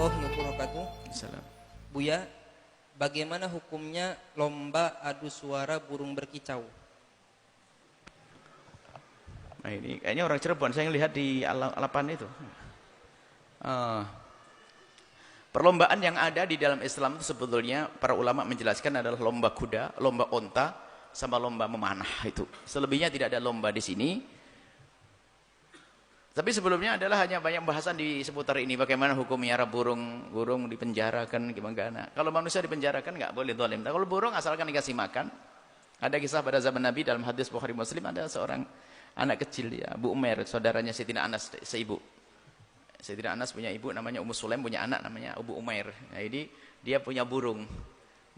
warahmatullahi wabarakatuh. Salam. Buya, bagaimana hukumnya lomba adu suara burung berkicau? Nah ini kayaknya orang Cirebon, saya lihat di Alapan itu. Perlombaan yang ada di dalam Islam itu sebetulnya para ulama menjelaskan adalah lomba kuda, lomba onta, sama lomba memanah itu. Selebihnya tidak ada lomba di sini. Tapi sebelumnya adalah hanya banyak bahasan di seputar ini. Bagaimana hukum miara burung dipenjarakan gimana. Kalau manusia dipenjarakan nggak boleh zalim. Kalau burung asalkan dikasih makan. Ada kisah pada zaman Nabi dalam hadis Bukhari Muslim, ada seorang anak kecil ya, Abu Umair, saudaranya Sayyidina Anas seibu. Sayyidina Anas punya ibu namanya Ummu Sulaim, punya anak namanya Abu Umair. Nah, jadi dia punya burung.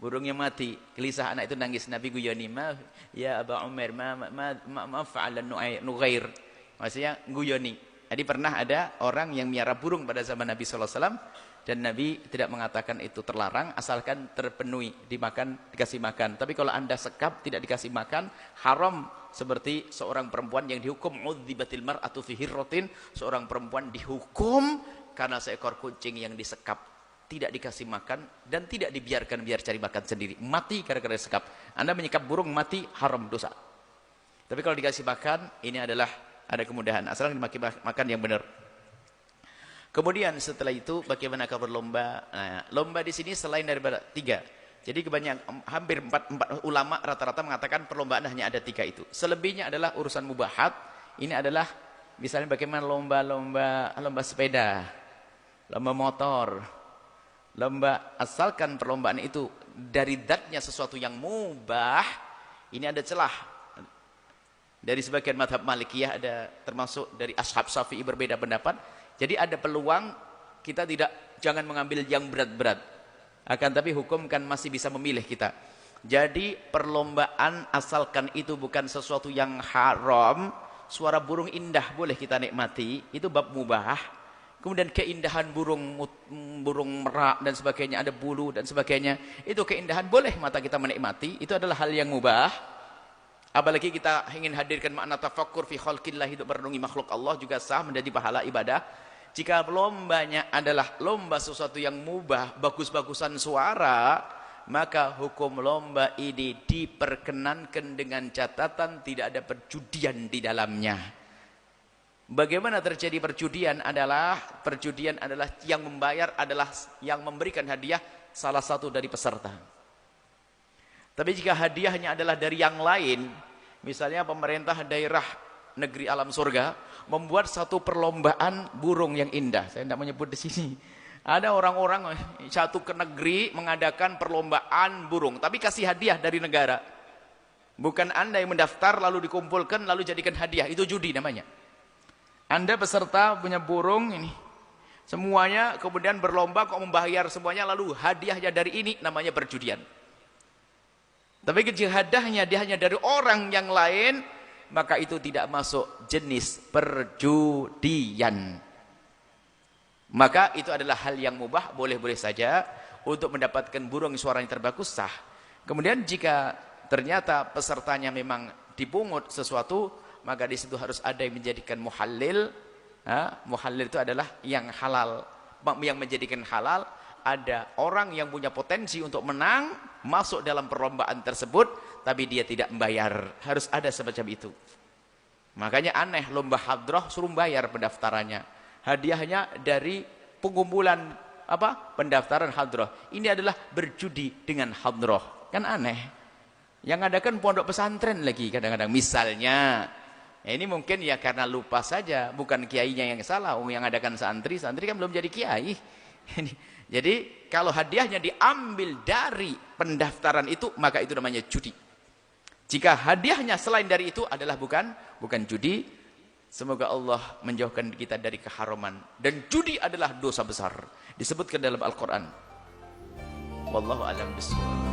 Burungnya mati. Gelisah anak itu nangis. Nabi guyoni, ya Abu Umair, ma fa'ala nughair. Maksudnya guyoni. Jadi pernah ada orang yang miara burung pada zaman Nabi SAW dan Nabi tidak mengatakan itu terlarang asalkan terpenuhi, dimakan, dikasih makan. Tapi kalau anda sekap tidak dikasih makan, haram. Seperti seorang perempuan yang dihukum udzibatil mar'atu fi hirratin, seorang perempuan dihukum karena seekor kucing yang disekap, tidak dikasih makan dan tidak dibiarkan biar cari makan sendiri, mati gara-gara sekap. Anda menyekap burung mati, haram, dosa. Tapi kalau dikasih makan, ini adalah ada kemudahan, asalkan makan yang benar. Kemudian setelah itu bagaimana kabar lomba? Nah, lomba di sini selain daripada 3. Jadi kebanyakan hampir 4 ulama rata-rata mengatakan perlombaan hanya ada 3 itu. Selebihnya adalah urusan mubahat. Ini adalah misalnya bagaimana lomba sepeda, lomba motor, lomba, asalkan perlombaan itu dari zatnya sesuatu yang mubah, ini ada celah. Dari sebagian mazhab Malikiyah ada, termasuk dari ashab Syafi'i berbeda pendapat. Jadi ada peluang kita jangan mengambil yang berat-berat. Akan tapi hukum kan masih bisa memilih kita. Jadi perlombaan asalkan itu bukan sesuatu yang haram, suara burung indah boleh kita nikmati, itu bab mubah. Kemudian keindahan burung merak dan sebagainya, ada bulu dan sebagainya, itu keindahan boleh mata kita menikmati, itu adalah hal yang mubah. Apalagi kita ingin hadirkan makna tafakkur fi khalqillah, untuk merenungi makhluk Allah juga sah menjadi pahala ibadah. Jika lombanya adalah lomba sesuatu yang mubah, bagus-bagusan suara, maka hukum lomba ini diperkenankan dengan catatan tidak ada perjudian di dalamnya. Bagaimana terjadi perjudian adalah yang membayar adalah yang memberikan hadiah salah satu dari peserta. Tapi jika hadiahnya adalah dari yang lain, misalnya pemerintah daerah negeri alam surga membuat satu perlombaan burung yang indah. Saya tidak menyebut di sini. Ada orang-orang satu ke negeri mengadakan perlombaan burung, tapi kasih hadiah dari negara. Bukan Anda yang mendaftar lalu dikumpulkan lalu jadikan hadiah, itu judi namanya. Anda peserta punya burung ini, semuanya kemudian berlomba kok membayar semuanya lalu hadiahnya dari ini, namanya perjudian. Tapi kejihadahnya dia hanya dari orang yang lain, maka itu tidak masuk jenis perjudian. Maka itu adalah hal yang mubah, boleh-boleh saja untuk mendapatkan burung suaranya terbagus, sah. Kemudian jika ternyata pesertanya memang dipungut sesuatu, maka di situ harus ada yang menjadikan muhallil. Muhallil itu adalah yang halal, yang menjadikan halal. Ada orang yang punya potensi untuk menang, masuk dalam perlombaan tersebut, tapi dia tidak membayar. Harus ada semacam itu. Makanya aneh, lomba hadroh suruh bayar pendaftarannya. Hadiahnya dari pengumpulan pendaftaran hadroh. Ini adalah berjudi dengan hadroh. Kan aneh. Yang adakan pondok pesantren lagi kadang-kadang. Misalnya, ini mungkin ya karena lupa saja, bukan kiainya yang salah. Yang adakan santri kan belum jadi kiai. Jadi kalau hadiahnya diambil dari pendaftaran itu, maka itu namanya judi. Jika hadiahnya selain dari itu adalah bukan judi, semoga Allah menjauhkan kita dari keharaman. Dan judi adalah dosa besar, disebutkan dalam Al-Quran. Wallahu a'lam bishawab.